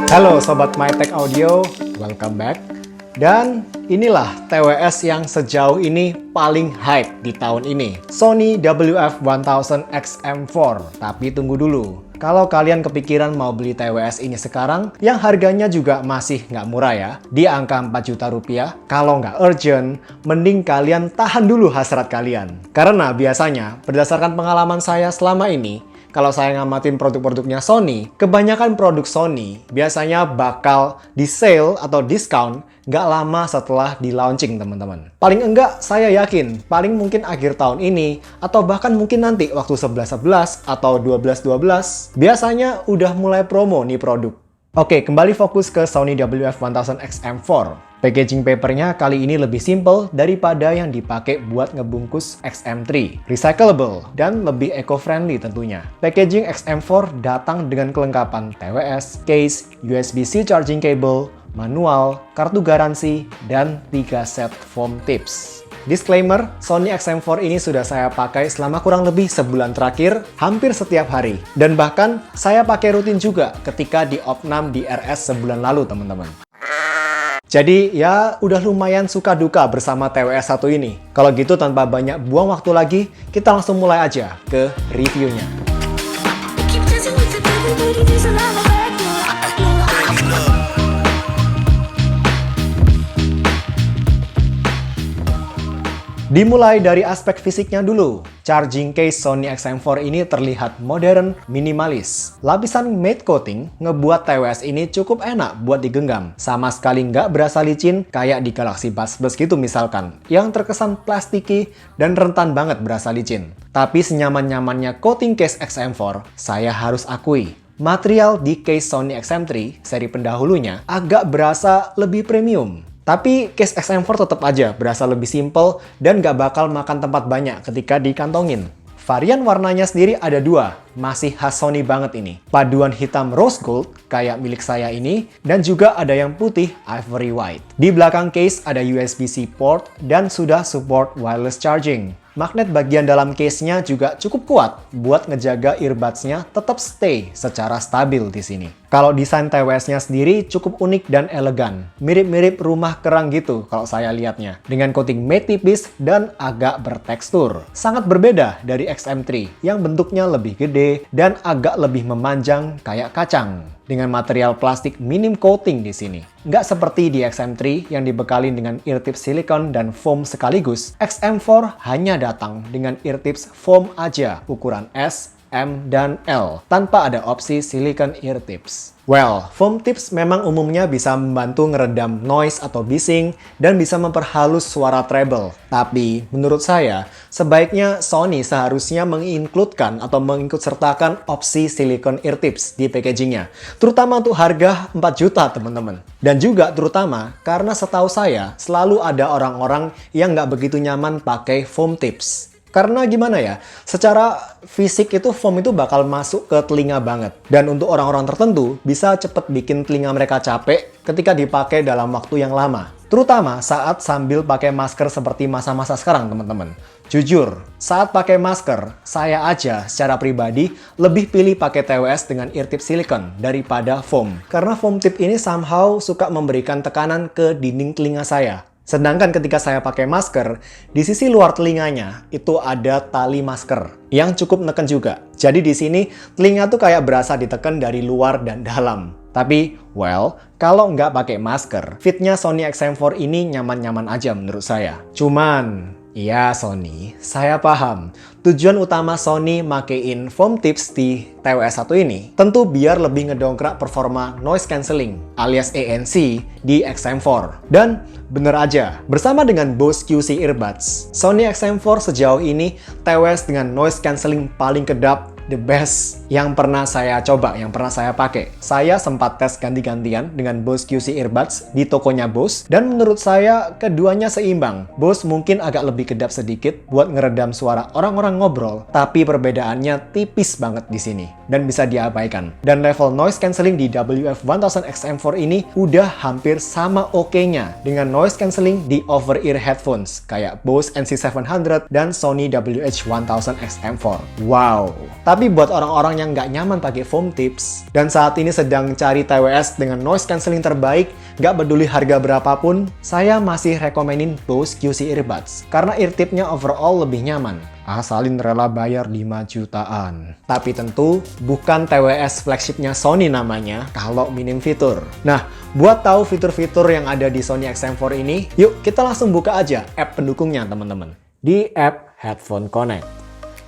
Halo Sobat MyTech Audio, welcome back. Dan inilah TWS yang sejauh ini paling hype di tahun ini, Sony WF-1000XM4. Tapi tunggu dulu, kalau kalian kepikiran mau beli TWS ini sekarang, yang harganya juga masih nggak murah ya, di angka 4 juta rupiah, kalau nggak urgent, mending kalian tahan dulu hasrat kalian. Karena biasanya, berdasarkan pengalaman saya selama ini, kalau saya ngamatin produk-produknya Sony, kebanyakan produk Sony biasanya bakal di sale atau diskon nggak lama setelah di launching, teman-teman. Paling enggak, saya yakin, paling mungkin akhir tahun ini, atau bahkan mungkin nanti waktu 11-11 atau 12-12, biasanya udah mulai promo nih produk. Oke, kembali fokus ke Sony WF-1000XM4. Packaging papernya kali ini lebih simple daripada yang dipakai buat ngebungkus XM3. Recyclable dan lebih eco-friendly tentunya. Packaging XM4 datang dengan kelengkapan TWS, case, USB-C charging cable, manual, kartu garansi, dan 3 set foam tips. Disclaimer, Sony XM4 ini sudah saya pakai selama kurang lebih sebulan terakhir, hampir setiap hari. Dan bahkan, saya pakai rutin juga ketika di Opnam di RS sebulan lalu, teman-teman. Jadi ya udah lumayan suka duka bersama TWS 1 ini. Kalau gitu tanpa banyak buang waktu lagi, kita langsung mulai aja ke reviewnya. Dimulai dari aspek fisiknya dulu. Charging case Sony XM4 ini terlihat modern, minimalis. Lapisan matte coating ngebuat TWS ini cukup enak buat digenggam. Sama sekali nggak berasa licin kayak di Galaxy Buds Plus gitu misalkan, yang terkesan plastiki dan rentan banget berasa licin. Tapi senyaman-nyamannya coating case XM4, saya harus akui, material di case Sony XM3 seri pendahulunya agak berasa lebih premium. Tapi case XM4 tetap aja berasa lebih simple dan gak bakal makan tempat banyak ketika dikantongin. Varian warnanya sendiri ada dua, masih khas Sony banget ini. Paduan hitam rose gold kayak milik saya ini, dan juga ada yang putih ivory white. Di belakang case ada USB-C port dan sudah support wireless charging. Magnet bagian dalam case-nya juga cukup kuat buat ngejaga earbuds-nya tetap stay secara stabil di sini. Kalau desain TWS-nya sendiri cukup unik dan elegan. Mirip-mirip rumah kerang gitu kalau saya lihatnya. Dengan coating matte tipis dan agak bertekstur. Sangat berbeda dari XM3 yang bentuknya lebih gede dan agak lebih memanjang kayak kacang. Dengan material plastik minim coating di sini. Nggak seperti di XM3 yang dibekali dengan ear tips silikon dan foam sekaligus, XM4 hanya datang dengan ear tips foam aja ukuran S, M, dan L, tanpa ada opsi silicone ear tips. Well, foam tips memang umumnya bisa membantu ngeredam noise atau bising dan bisa memperhalus suara treble. Tapi, menurut saya, sebaiknya Sony seharusnya mengincludekan atau mengikutsertakan opsi silicone ear tips di packagingnya. Terutama untuk harga 4 juta, teman-teman. Dan juga terutama karena setahu saya, selalu ada orang-orang yang nggak begitu nyaman pakai foam tips. Karena gimana ya, secara fisik itu foam itu bakal masuk ke telinga banget. Dan untuk orang-orang tertentu, bisa cepet bikin telinga mereka capek ketika dipakai dalam waktu yang lama. Terutama saat sambil pakai masker seperti masa-masa sekarang, teman-teman. Jujur, saat pakai masker, saya aja secara pribadi lebih pilih pakai TWS dengan ear tip silikon daripada foam. Karena foam tip ini somehow suka memberikan tekanan ke dinding telinga saya. Sedangkan ketika saya pakai masker, di sisi luar telinganya itu ada tali masker yang cukup neken juga. Jadi di sini telinga tuh kayak berasa ditekan dari luar dan dalam. Tapi, well, kalau nggak pakai masker, fitnya Sony XM4 ini nyaman-nyaman aja menurut saya. Cuman, iya Sony, saya paham. Tujuan utama Sony makein foam tips di TWS 1 ini tentu biar lebih ngedongkrak performa noise cancelling alias ANC di XM4. Dan bener aja, bersama dengan Bose QC Earbuds, Sony XM4 sejauh ini TWS dengan noise cancelling paling kedap, the best yang pernah saya coba, yang pernah saya pakai. Saya sempat tes ganti-gantian dengan Bose QC Earbuds di tokonya Bose, dan menurut saya keduanya seimbang. Bose mungkin agak lebih kedap sedikit buat ngeredam suara orang-orang ngobrol, tapi perbedaannya tipis banget di sini dan bisa diabaikan. Dan level noise cancelling di WF-1000XM4 ini udah hampir sama oke-nya dengan noise cancelling di over-ear headphones kayak Bose NC700 dan Sony WH-1000XM4. Wow! Tapi Tapi buat orang-orang yang nggak nyaman pakai foam tips, dan saat ini sedang cari TWS dengan noise cancelling terbaik, nggak peduli harga berapapun, saya masih rekomenin Bose QC Earbuds. Karena ear tipnya overall lebih nyaman. Asalin rela bayar 5 jutaan. Tapi tentu bukan TWS flagshipnya Sony namanya kalau minim fitur. Nah, buat tahu fitur-fitur yang ada di Sony XM4 ini, yuk kita langsung buka aja app pendukungnya teman-teman. Di app Headphone Connect.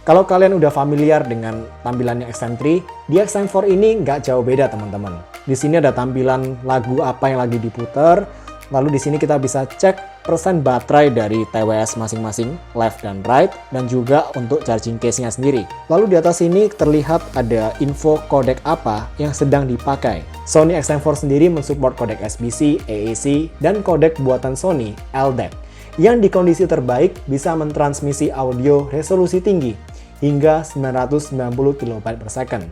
Kalau kalian udah familiar dengan tampilannya XM3, di XM4 ini nggak jauh beda teman-teman. Di sini ada tampilan lagu apa yang lagi diputar, lalu di sini kita bisa cek persen baterai dari TWS masing-masing, left dan right, dan juga untuk charging case-nya sendiri. Lalu di atas ini terlihat ada info kodek apa yang sedang dipakai. Sony XM4 sendiri mensupport kodek SBC, AAC, dan kodek buatan Sony, LDAC, yang di kondisi terbaik bisa mentransmisi audio resolusi tinggi hingga 990 KB per second.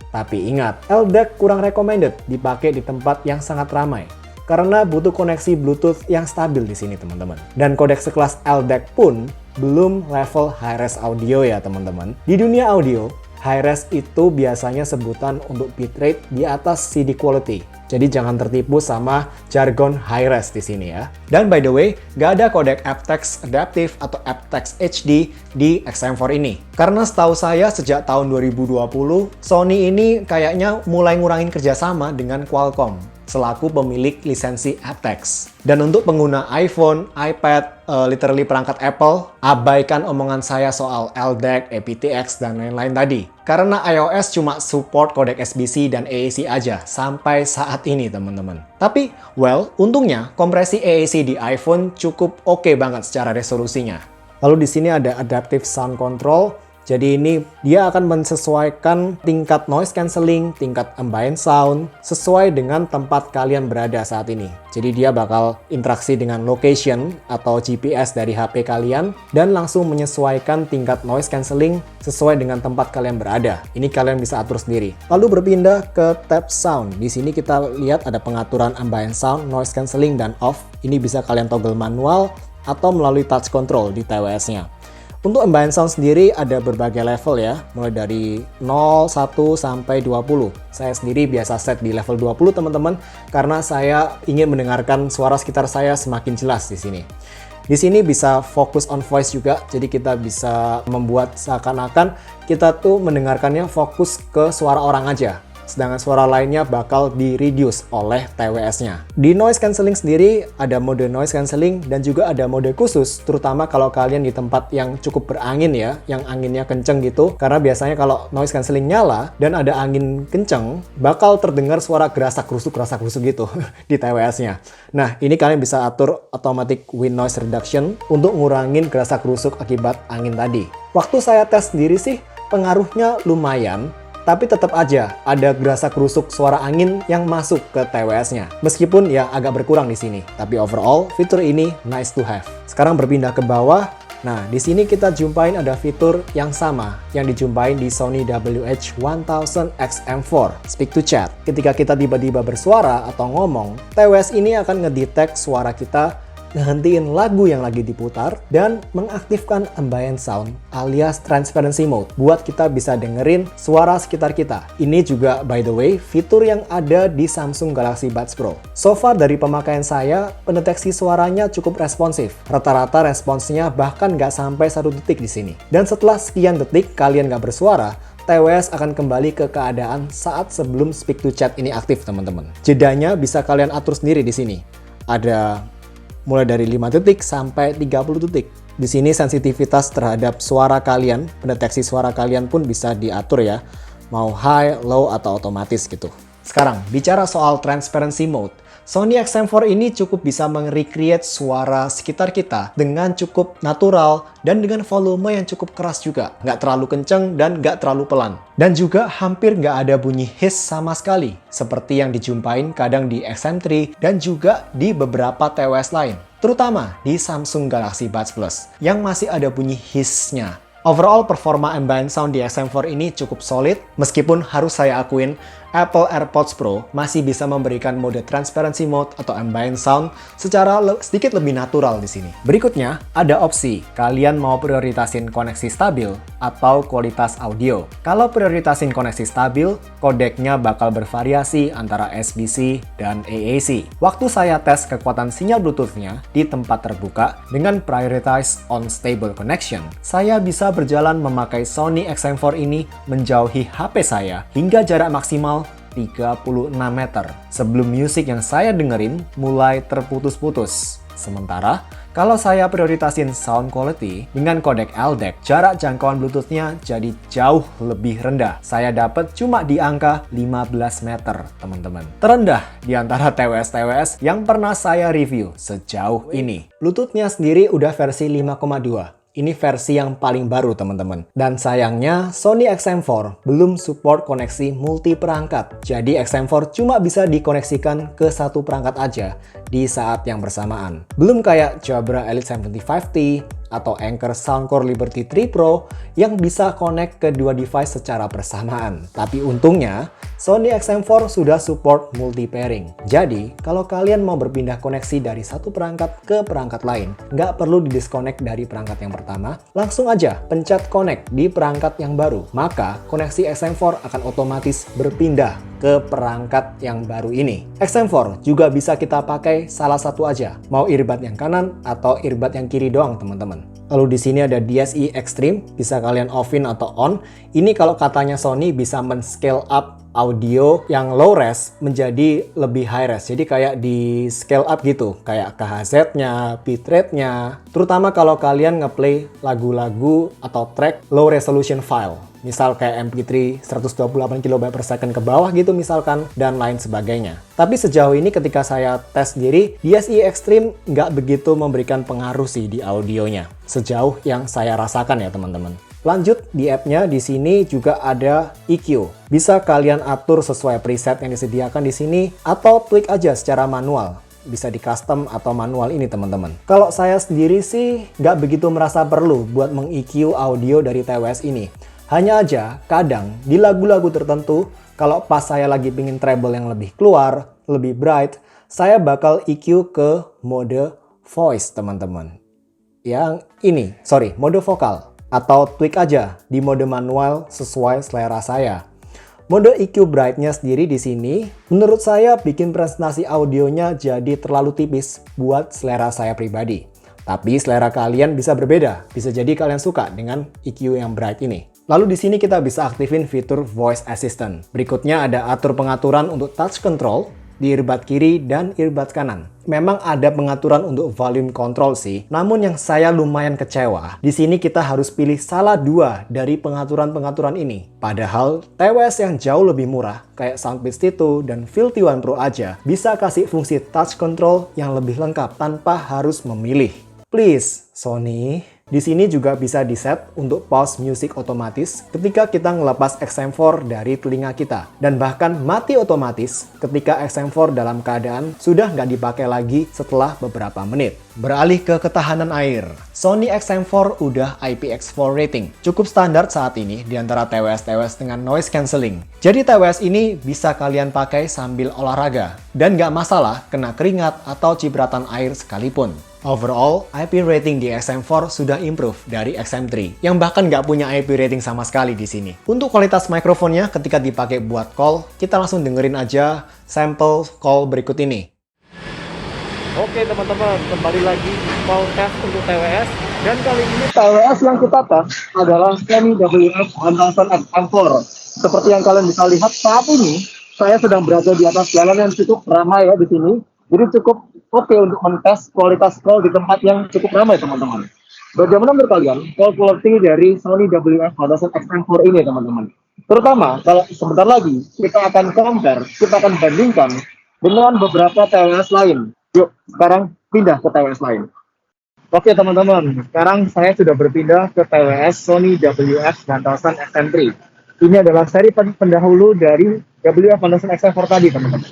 Tapi ingat, LDAC kurang recommended dipakai di tempat yang sangat ramai karena butuh koneksi Bluetooth yang stabil di sini teman-teman. Dan kodek sekelas LDAC pun belum level high-res audio ya teman-teman. Di dunia audio, high-res itu biasanya sebutan untuk bitrate di atas CD quality. Jadi jangan tertipu sama jargon high-res di sini ya. Dan by the way, nggak ada kodek aptX Adaptive atau aptX HD di XM4 ini. Karena setahu saya sejak tahun 2020, Sony ini kayaknya mulai ngurangin kerjasama dengan Qualcomm selaku pemilik lisensi aptX. Dan untuk pengguna iPhone, iPad, literally perangkat Apple, abaikan omongan saya soal LDAC, aptX, dan lain-lain tadi. Karena iOS cuma support kodek SBC dan AAC aja sampai saat ini teman-teman. Tapi, well, untungnya kompresi AAC di iPhone cukup oke banget secara resolusinya. Lalu di sini ada Adaptive Sound Control. Jadi ini dia akan menyesuaikan tingkat noise cancelling, tingkat ambient sound sesuai dengan tempat kalian berada saat ini. Jadi dia bakal interaksi dengan location atau GPS dari HP kalian dan langsung menyesuaikan tingkat noise cancelling sesuai dengan tempat kalian berada. Ini kalian bisa atur sendiri. Lalu berpindah ke tab sound. Di sini kita lihat ada pengaturan ambient sound, noise cancelling, dan off. Ini bisa kalian toggle manual atau melalui touch control di TWS-nya. Untuk ambient sound sendiri ada berbagai level ya, mulai dari 0, 1, sampai 20. Saya sendiri biasa set di level 20 teman-teman, karena saya ingin mendengarkan suara sekitar saya semakin jelas di sini. Di sini bisa focus on voice juga, jadi kita bisa membuat seakan-akan kita tuh mendengarkannya fokus ke suara orang aja. Sedangkan suara lainnya bakal di-reduce oleh TWS-nya. Di noise cancelling sendiri ada mode noise cancelling dan juga ada mode khusus, terutama kalau kalian di tempat yang cukup berangin ya, yang anginnya kenceng gitu. Karena biasanya kalau noise cancelling nyala dan ada angin kenceng, bakal terdengar suara gerasak-gerusuk gitu di TWS-nya. Nah, ini kalian bisa atur automatic wind noise reduction untuk ngurangin gerasak-gerusuk akibat angin tadi. Waktu saya tes sendiri sih, pengaruhnya lumayan. Tapi tetap aja ada gerasak-gerusuk suara angin yang masuk ke TWS-nya. Meskipun ya agak berkurang di sini, tapi overall fitur ini nice to have. Sekarang berpindah ke bawah. Nah, di sini kita jumpain ada fitur yang sama yang dijumpain di Sony WH-1000 XM4, Speak to Chat. Ketika kita tiba-tiba bersuara atau ngomong, TWS ini akan ngedetect suara kita, ngehentiin lagu yang lagi diputar, dan mengaktifkan ambient sound alias transparency mode buat kita bisa dengerin suara sekitar kita. Ini juga by the way fitur yang ada di Samsung Galaxy Buds Pro. So far dari pemakaian saya, pendeteksi suaranya cukup responsif. Rata-rata responsnya bahkan nggak sampai 1 detik di sini. Dan setelah sekian detik kalian nggak bersuara, TWS akan kembali ke keadaan saat sebelum Speak to Chat ini aktif teman-teman. Jedanya bisa kalian atur sendiri di sini. Ada mulai dari 5 detik sampai 30 detik. Di sini sensitivitas terhadap suara kalian, pendeteksi suara kalian pun bisa diatur ya. Mau high, low, atau otomatis gitu. Sekarang, bicara soal transparency mode. Sony XM4 ini cukup bisa merecreate suara sekitar kita dengan cukup natural dan dengan volume yang cukup keras juga. Nggak terlalu kenceng dan nggak terlalu pelan. Dan juga hampir nggak ada bunyi hiss sama sekali, seperti yang dijumpain kadang di XM3 dan juga di beberapa TWS lain. Terutama di Samsung Galaxy Buds Plus, yang masih ada bunyi hiss-nya. Overall, performa ambient sound di XM4 ini cukup solid, meskipun harus saya akuin, Apple AirPods Pro masih bisa memberikan mode transparency mode atau ambient sound secara sedikit lebih natural di sini. Berikutnya, ada opsi kalian mau prioritasin koneksi stabil atau kualitas audio. Kalau prioritasin koneksi stabil, kodeknya bakal bervariasi antara SBC dan AAC. Waktu saya tes kekuatan sinyal Bluetooth-nya di tempat terbuka dengan prioritize on stable connection, saya bisa berjalan memakai Sony XM4 ini menjauhi HP saya hingga jarak maksimal 36 meter sebelum musik yang saya dengerin mulai terputus-putus. Sementara, kalau saya prioritasin sound quality dengan kodek LDAC, jarak jangkauan Bluetooth-nya jadi jauh lebih rendah. Saya dapat cuma di angka 15 meter, teman-teman. Terendah di antara TWS-TWS yang pernah saya review sejauh ini. Bluetooth-nya sendiri udah versi 5,2. Ini versi yang paling baru, teman-teman. Dan sayangnya, Sony XM4 belum support koneksi multi perangkat. Jadi XM4 cuma bisa dikoneksikan ke satu perangkat aja di saat yang bersamaan. Belum kayak Jabra Elite 75T atau Anker Soundcore Liberty 3 Pro yang bisa connect ke dua device secara bersamaan. Tapi untungnya, Sony XM4 sudah support multi-pairing. Jadi, kalau kalian mau berpindah koneksi dari satu perangkat ke perangkat lain, nggak perlu didisconnect dari perangkat yang pertama, langsung aja pencet connect di perangkat yang baru. Maka, koneksi XM4 akan otomatis berpindah ke perangkat yang baru ini. XM4 juga bisa kita pakai salah satu aja, mau earbud yang kanan atau earbud yang kiri doang, teman-teman. Lalu di sini ada DSI Extreme, bisa kalian off-in atau on. Ini kalau katanya Sony bisa men-scale up audio yang low res menjadi lebih high res. Jadi kayak di scale up gitu, kayak KHZ-nya, bitrate-nya. Terutama kalau kalian ngeplay lagu-lagu atau track low resolution file. Misal kayak MP3 128 KB per second ke bawah gitu misalkan, dan lain sebagainya. Tapi sejauh ini ketika saya tes sendiri, DSI Extreme nggak begitu memberikan pengaruh sih di audionya. Sejauh yang saya rasakan ya teman-teman. Lanjut, di app-nya di sini juga ada EQ. Bisa kalian atur sesuai preset yang disediakan di sini, atau tweak aja secara manual. Bisa di custom atau manual ini teman-teman. Kalau saya sendiri sih nggak begitu merasa perlu buat meng-EQ audio dari TWS ini. Hanya aja, kadang di lagu-lagu tertentu, kalau pas saya lagi pingin treble yang lebih keluar, lebih bright, saya bakal EQ ke mode voice, teman-teman. Yang ini, mode vokal. Atau tweak aja di mode manual sesuai selera saya. Mode EQ brightnya sendiri di sini, menurut saya bikin presentasi audionya jadi terlalu tipis buat selera saya pribadi. Tapi selera kalian bisa berbeda, bisa jadi kalian suka dengan EQ yang bright ini. Lalu di sini kita bisa aktifin fitur Voice Assistant. Berikutnya ada atur pengaturan untuk touch control di earbud kiri dan earbud kanan. Memang ada pengaturan untuk volume control sih, namun yang saya lumayan kecewa, di sini kita harus pilih salah dua dari pengaturan-pengaturan ini. Padahal TWS yang jauh lebih murah, kayak Soundpeats T2 dan Filthy One Pro aja, bisa kasih fungsi touch control yang lebih lengkap tanpa harus memilih. Please, Sony. Di sini juga bisa di-set untuk pause music otomatis ketika kita ngelepas XM4 dari telinga kita. Dan bahkan mati otomatis ketika XM4 dalam keadaan sudah nggak dipakai lagi setelah beberapa menit. Beralih ke ketahanan air. Sony XM4 udah IPX4 rating. Cukup standar saat ini di antara TWS-TWS dengan noise cancelling. Jadi TWS ini bisa kalian pakai sambil olahraga. Dan nggak masalah kena keringat atau cipratan air sekalipun. Overall, IP rating di XM4 sudah improve dari XM3, yang bahkan nggak punya IP rating sama sekali di sini. Untuk kualitas mikrofonnya ketika dipakai buat call, kita langsung dengerin aja sampel call berikut ini. Oke teman-teman, kembali lagi call test untuk TWS, dan kali ini TWS yang kita tes adalah Sony WF-1000 XM4. Seperti yang kalian bisa lihat saat ini, saya sedang berada di atas jalan yang cukup ramai ya di sini. Jadi cukup oke untuk mentes kualitas call di tempat yang cukup ramai teman-teman. Bagaimana menurut kalian call quality dari Sony WF-1000 XM4 ini teman-teman? Terutama kalau sebentar lagi kita akan compare, kita akan bandingkan dengan beberapa TWS lain. Yuk sekarang pindah ke TWS lain. Oke teman-teman, sekarang saya sudah berpindah ke TWS Sony WF-1000 XM3. Ini adalah seri pendahulu dari WF-1000 XM4 tadi teman-teman.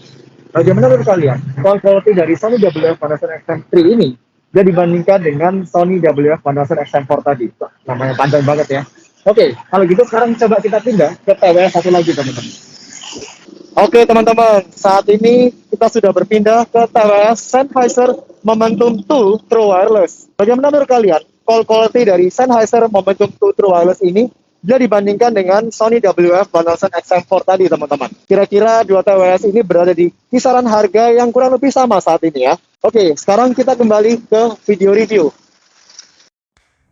Bagaimana menurut kalian call quality dari Sony WF-1000 XM3 ini dan dibandingkan dengan Sony WF-1000 XM4 tadi? Namanya panjang banget ya. Oke, kalau gitu sekarang coba kita pindah ke TWS satu lagi teman-teman. Oke teman-teman, saat ini kita sudah berpindah ke TWS Sennheiser Momentum 2 True Wireless. Bagaimana menurut kalian call quality dari Sennheiser Momentum 2 True Wireless ini bila dibandingkan dengan Sony WF-1000 XM4 tadi teman-teman? Kira-kira dua TWS ini berada di kisaran harga yang kurang lebih sama saat ini ya. Oke, sekarang kita kembali ke video review.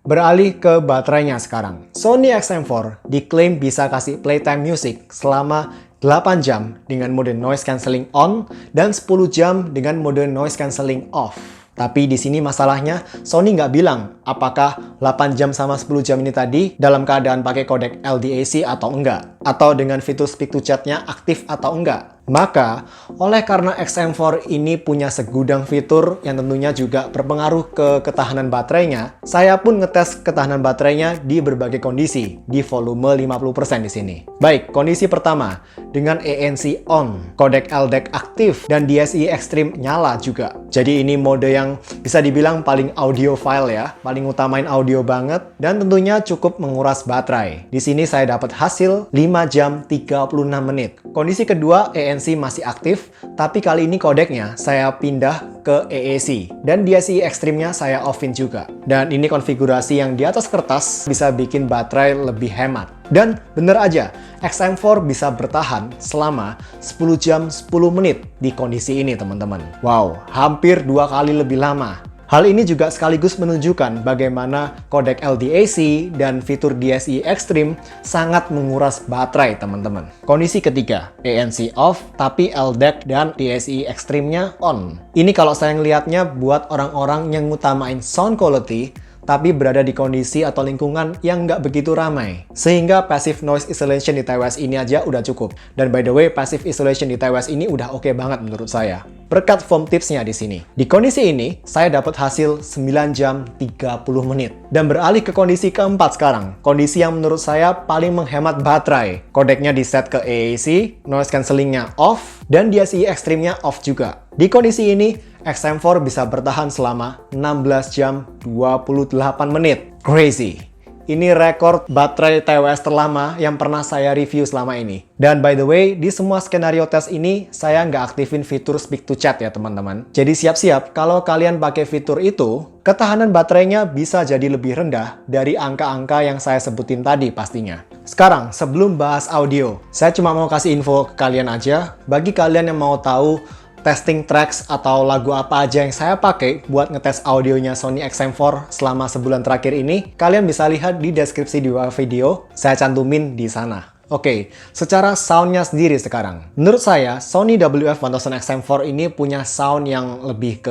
Beralih ke baterainya sekarang. Sony XM4 diklaim bisa kasih playtime music selama 8 jam dengan mode noise cancelling on dan 10 jam dengan mode noise cancelling off. Tapi di sini masalahnya Sony nggak bilang apakah 8 jam sama 10 jam ini tadi dalam keadaan pakai kodek LDAC atau enggak, atau dengan fitur speak to chat-nya aktif atau enggak. Maka, oleh karena XM4 ini punya segudang fitur yang tentunya juga berpengaruh ke ketahanan baterainya, saya pun ngetes ketahanan baterainya di berbagai kondisi, di volume 50% di sini. Baik, kondisi pertama, dengan ANC on, kodek LDAC aktif, dan DSI Extreme nyala juga. Jadi ini mode yang bisa dibilang paling audiophile ya, paling utamain audio banget, dan tentunya cukup menguras baterai. Di sini saya dapat hasil 5 jam 36 menit. Kondisi kedua, ANC masih aktif, tapi kali ini kodeknya saya pindah ke AAC. Dan DSI Extreme-nya saya off-in juga. Dan ini konfigurasi yang di atas kertas bisa bikin baterai lebih hemat. Dan bener aja, XM4 bisa bertahan selama 10 jam 10 menit di kondisi ini teman-teman. Wow, hampir 2 kali lebih lama. Hal ini juga sekaligus menunjukkan bagaimana kodek LDAC dan fitur DSI Extreme sangat menguras baterai, teman-teman. Kondisi ketiga, ANC off, tapi LDAC dan DSI Extreme-nya on. Ini kalau saya ngelihatnya buat orang-orang yang ngutamain sound quality, tapi berada di kondisi atau lingkungan yang nggak begitu ramai. Sehingga passive noise isolation di TWS ini aja udah cukup. Dan by the way, passive isolation di TWS ini udah oke banget menurut saya. Berkat foam tipsnya di sini. Di kondisi ini, saya dapat hasil 9 jam 30 menit. Dan beralih ke kondisi keempat sekarang. Kondisi yang menurut saya paling menghemat baterai. Kodeknya di set ke AAC, noise cancellingnya off, dan DSI Extreme-nya off juga. Di kondisi ini, XM4 bisa bertahan selama 16 jam 28 menit. Crazy! Ini rekor baterai TWS terlama yang pernah saya review selama ini. Dan by the way, di semua skenario tes ini, saya nggak aktifin fitur speak to chat ya teman-teman. Jadi siap-siap, kalau kalian pakai fitur itu, ketahanan baterainya bisa jadi lebih rendah dari angka-angka yang saya sebutin tadi pastinya. Sekarang, sebelum bahas audio, saya cuma mau kasih info ke kalian aja. Bagi kalian yang mau tahu testing tracks atau lagu apa aja yang saya pakai buat ngetes audionya Sony XM4 selama sebulan terakhir ini, kalian bisa lihat di deskripsi di bawah video, saya cantumin di sana. Oke, secara soundnya sendiri sekarang. Menurut saya, Sony WF-1000 XM4 ini punya sound yang lebih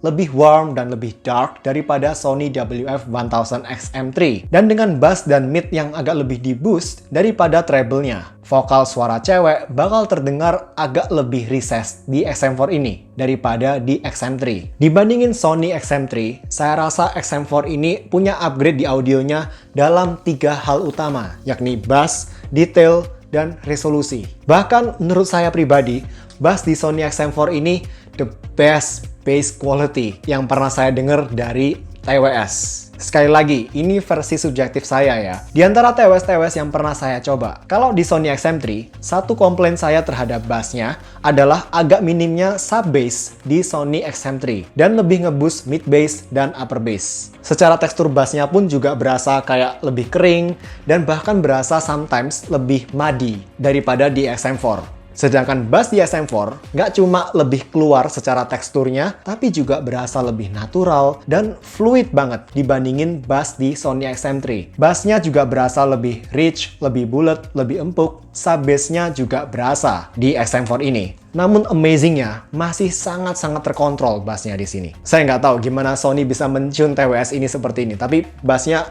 lebih warm dan lebih dark daripada Sony WF-1000 XM3. Dan dengan bass dan mid yang agak lebih di-boost daripada treble-nya. Vokal suara cewek bakal terdengar agak lebih recessed di XM4 ini daripada di XM3. Dibandingin Sony XM3, saya rasa XM4 ini punya upgrade di audionya dalam 3 hal utama, yakni bass, detail, dan resolusi. Bahkan menurut saya pribadi, bass di Sony XM4 ini the best bass quality yang pernah saya dengar dari TWS. Sekali lagi, ini versi subjektif saya ya. Di antara TWS-TWS yang pernah saya coba, kalau di Sony XM3, satu komplain saya terhadap bassnya adalah agak minimnya sub bass di Sony XM3 dan lebih ngeboost mid bass dan upper bass. Secara tekstur bassnya pun juga berasa kayak lebih kering dan bahkan berasa sometimes lebih muddy daripada di XM4. Sedangkan bass di XM4 nggak cuma lebih keluar secara teksturnya, tapi juga berasa lebih natural dan fluid banget dibandingin bass di Sony XM3. Bassnya juga berasa lebih rich, lebih bulat, lebih empuk. Sub bassnya juga berasa di XM4 ini. Namun amazingnya masih sangat-sangat terkontrol bassnya di sini. Saya nggak tahu gimana Sony bisa men-tune TWS ini seperti ini, tapi bassnya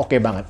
oke banget.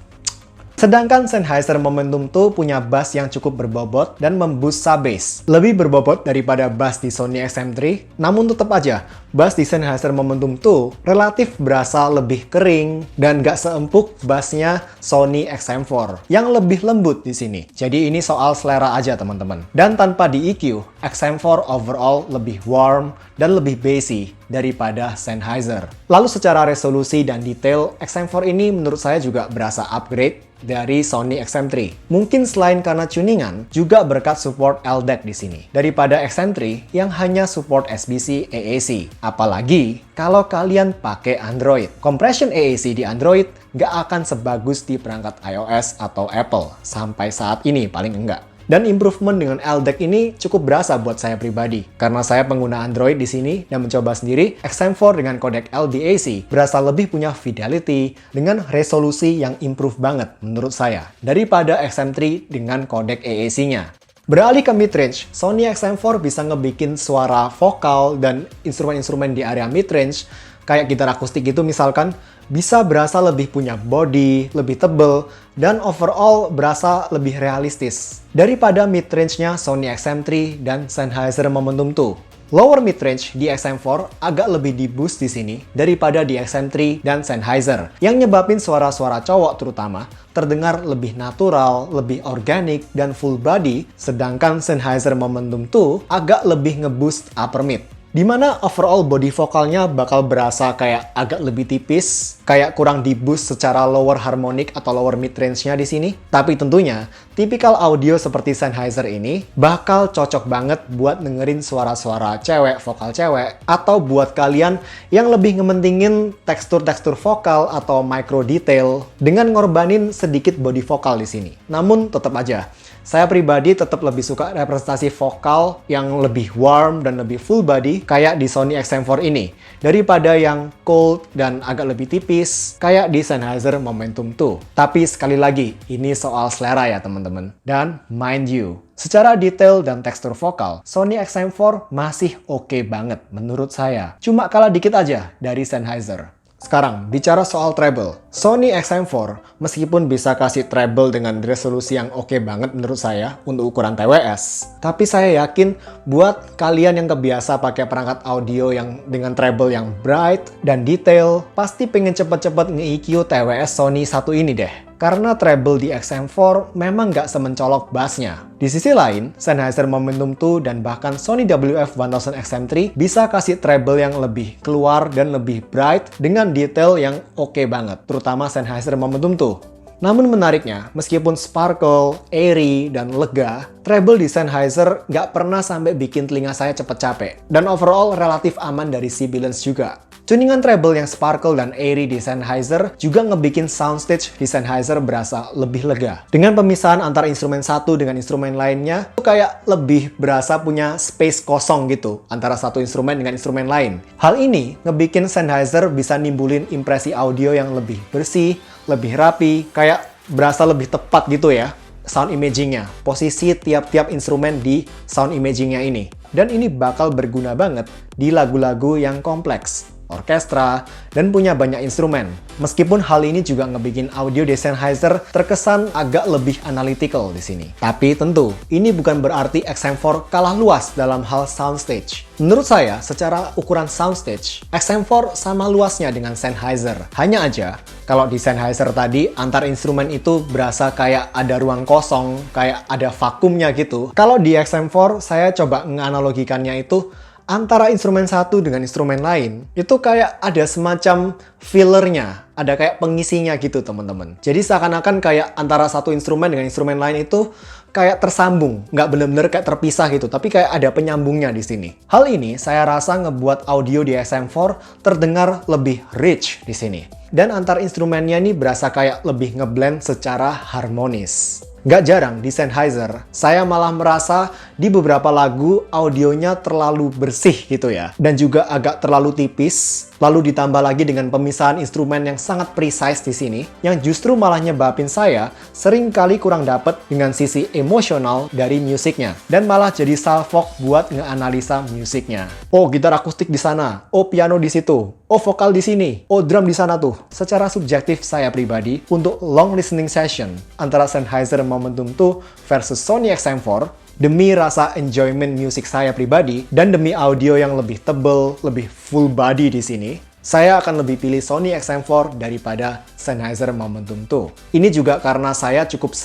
Sedangkan Sennheiser Momentum 2 punya bass yang cukup berbobot dan memboost sub bass. Lebih berbobot daripada bass di Sony XM3, namun tetap aja, bass di Sennheiser Momentum 2 relatif berasa lebih kering dan gak seempuk bassnya Sony XM4 yang lebih lembut di sini. Jadi ini soal selera aja teman-teman. Dan tanpa di EQ, XM4 overall lebih warm dan lebih bassy daripada Sennheiser. Lalu secara resolusi dan detail, XM4 ini menurut saya juga berasa upgrade dari Sony XM3. Mungkin selain karena tuningan, juga berkat support LDAC di sini. Daripada XM3 yang hanya support SBC AAC. Apalagi kalau kalian pakai Android. Compression AAC di Android nggak akan sebagus di perangkat iOS atau Apple. Sampai saat ini paling enggak. Dan improvement dengan LDAC ini cukup berasa buat saya pribadi. Karena saya pengguna Android di sini dan mencoba sendiri, XM4 dengan kodek LDAC berasa lebih punya fidelity dengan resolusi yang improve banget menurut saya daripada XM3 dengan kodek AAC-nya. Beralih ke midrange, Sony XM4 bisa ngebikin suara vokal dan instrumen-instrumen di area midrange kayak gitar akustik gitu misalkan, bisa berasa lebih punya body, lebih tebel, dan overall berasa lebih realistis daripada midrange-nya Sony XM3 dan Sennheiser Momentum 2. Lower midrange di XM4 agak lebih di-boost di sini daripada di XM3 dan Sennheiser, yang nyebabin suara-suara cowok terutama terdengar lebih natural, lebih organik, dan full body, sedangkan Sennheiser Momentum 2 agak lebih nge-boost upper mid. Dimana overall body vokalnya bakal berasa kayak agak lebih tipis, kayak kurang di-boost secara lower harmonic atau lower mid-range-nya di sini. Tapi tentunya, tipikal audio seperti Sennheiser ini bakal cocok banget buat dengerin suara-suara cewek, vokal cewek, atau buat kalian yang lebih ngementingin tekstur-tekstur vokal atau micro detail dengan ngorbanin sedikit body vokal di sini. Namun tetap aja, saya pribadi tetap lebih suka representasi vokal yang lebih warm dan lebih full body kayak di Sony XM4 ini daripada yang cold dan agak lebih tipis kayak di Sennheiser Momentum 2. Tapi sekali lagi, ini soal selera ya teman-teman. Dan mind you, secara detail dan tekstur vokal, Sony XM4 masih oke banget menurut saya. Cuma kalah dikit aja dari Sennheiser. Sekarang, bicara soal treble. Sony XM4, meskipun bisa kasih treble dengan resolusi yang oke banget menurut saya untuk ukuran TWS, tapi saya yakin buat kalian yang kebiasa pakai perangkat audio yang dengan treble yang bright dan detail, pasti pengen cepet-cepet nge-EQ TWS Sony 1 ini deh. Karena treble di XM4 memang nggak semencolok bassnya. Di sisi lain, Sennheiser Momentum 2 dan bahkan Sony WF-1000 XM3 bisa kasih treble yang lebih keluar dan lebih bright dengan detail yang oke banget, terutama Sennheiser Momentum 2. Namun menariknya, meskipun sparkle, airy, dan lega, treble di Sennheiser nggak pernah sampai bikin telinga saya cepet capek. Dan overall relatif aman dari sibilance juga. Tuningan treble yang sparkle dan airy di Sennheiser juga ngebikin soundstage di Sennheiser berasa lebih lega. Dengan pemisahan antara instrumen satu dengan instrumen lainnya, itu kayak lebih berasa punya space kosong gitu antara satu instrumen dengan instrumen lain. Hal ini ngebikin Sennheiser bisa nimbulin impresi audio yang lebih bersih, lebih rapi, kayak berasa lebih tepat gitu ya sound imaging-nya, posisi tiap-tiap instrumen di sound imaging-nya ini. Dan ini bakal berguna banget di lagu-lagu yang kompleks, orkestra, dan punya banyak instrumen. Meskipun hal ini juga ngebikin audio di Sennheiser terkesan agak lebih analytical di sini. Tapi tentu, ini bukan berarti XM4 kalah luas dalam hal soundstage. Menurut saya, secara ukuran soundstage, XM4 sama luasnya dengan Sennheiser. Hanya aja, kalau di Sennheiser tadi, antar instrumen itu berasa kayak ada ruang kosong, kayak ada vakumnya gitu. Kalau di XM4, saya coba menganalogikannya itu, antara instrumen satu dengan instrumen lain, itu kayak ada semacam fillernya, ada kayak pengisinya gitu teman-teman. Jadi seakan-akan kayak antara satu instrumen dengan instrumen lain itu kayak tersambung, nggak bener-bener kayak terpisah gitu, tapi kayak ada penyambungnya di sini. Hal ini saya rasa ngebuat audio di XM4 terdengar lebih rich di sini. Dan antar instrumennya ini berasa kayak lebih ngeblend secara harmonis. Nggak jarang di Sennheiser, saya malah merasa di beberapa lagu audionya terlalu bersih gitu ya. Dan juga agak terlalu tipis, lalu ditambah lagi dengan pemisahan instrumen yang sangat precise di sini, yang justru malah nyebabin saya sering kali kurang dapet dengan sisi emosional dari musiknya. Dan malah jadi salfok buat ngeanalisa musiknya. Oh, gitar akustik di sana, oh piano di situ, oh vokal di sini, oh drum di sana tuh. Secara subjektif saya pribadi, untuk long listening session antara Sennheiser Momentum 2 versus Sony XM4, demi rasa enjoyment musik saya pribadi dan demi audio yang lebih tebel, lebih full body di sini, saya akan lebih pilih Sony XM4 daripada Sennheiser Momentum 2. Ini juga karena saya cukup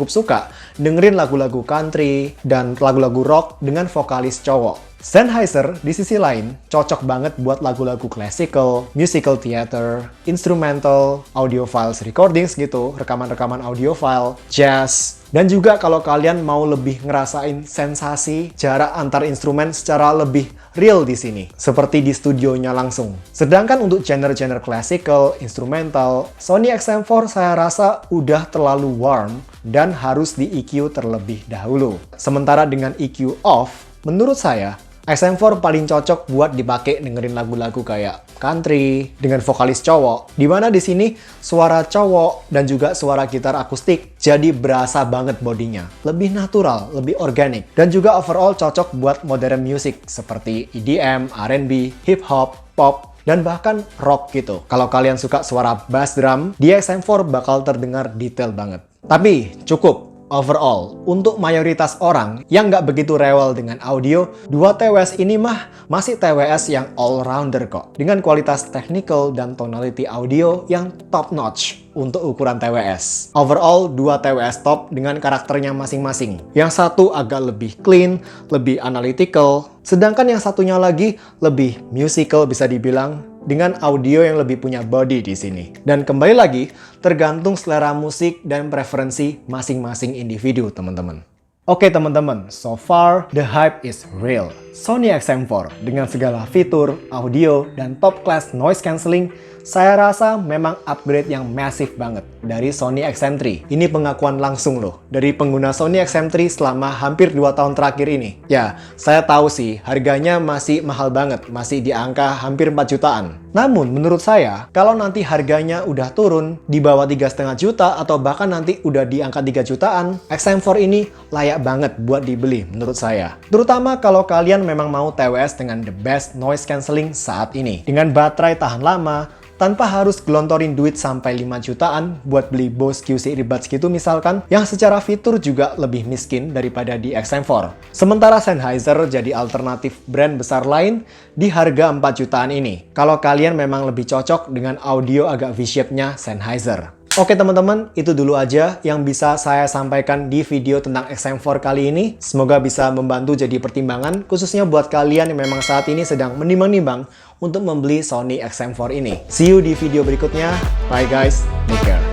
suka dengerin lagu-lagu country dan lagu-lagu rock dengan vokalis cowok. Sennheiser di sisi lain cocok banget buat lagu-lagu classical, musical theater, instrumental, audiophiles recordings gitu, rekaman-rekaman audiophile, jazz, dan juga kalau kalian mau lebih ngerasain sensasi jarak antar instrumen secara lebih real di sini, seperti di studionya langsung. Sedangkan untuk genre-genre classical, instrumental, Sony XM4 saya rasa udah terlalu warm dan harus di EQ terlebih dahulu. Sementara dengan EQ off, menurut saya XM4 paling cocok buat dipakai dengerin lagu-lagu kayak country dengan vokalis cowok, dimana di sini suara cowok dan juga suara gitar akustik jadi berasa banget bodinya, lebih natural, lebih organik, dan juga overall cocok buat modern music seperti EDM, R&B, hip hop, pop, dan bahkan rock gitu. Kalau kalian suka suara bass drum, di XM4 bakal terdengar detail banget. Tapi cukup. Overall, untuk mayoritas orang yang nggak begitu rewel dengan audio, dua TWS ini mah masih TWS yang all-rounder kok. Dengan kualitas technical dan tonality audio yang top notch untuk ukuran TWS. Overall, dua TWS top dengan karakternya masing-masing. Yang satu agak lebih clean, lebih analytical, sedangkan yang satunya lagi lebih musical bisa dibilang, dengan audio yang lebih punya body di sini. Dan kembali lagi, tergantung selera musik dan preferensi masing-masing individu, teman-teman. Oke teman-teman, so far the hype is real. Sony XM4 dengan segala fitur, audio, dan top class noise cancelling, saya rasa memang upgrade yang massive banget dari Sony XM3. Ini pengakuan langsung loh dari pengguna Sony XM3 selama hampir 2 tahun terakhir ini. Ya, saya tahu sih harganya masih mahal banget, masih di angka hampir 4 jutaan. Namun menurut saya, kalau nanti harganya udah turun di bawah 3,5 juta atau bahkan nanti udah di angka 3 jutaan, XM4 ini layak banget buat dibeli menurut saya. Terutama kalau kalian memang mau TWS dengan the best noise cancelling saat ini. Dengan baterai tahan lama, tanpa harus gelontorin duit sampai 5 jutaan buat beli Bose QC earbuds gitu misalkan, yang secara fitur juga lebih miskin daripada di XM4. Sementara Sennheiser jadi alternatif brand besar lain di harga 4 jutaan ini, kalau kalian memang lebih cocok dengan audio agak V-shape-nya Sennheiser. Oke teman-teman, itu dulu aja yang bisa saya sampaikan di video tentang XM4 kali ini. Semoga bisa membantu jadi pertimbangan, khususnya buat kalian yang memang saat ini sedang menimbang-nimbang untuk membeli Sony XM4 ini. See you di video berikutnya. Bye guys, take care.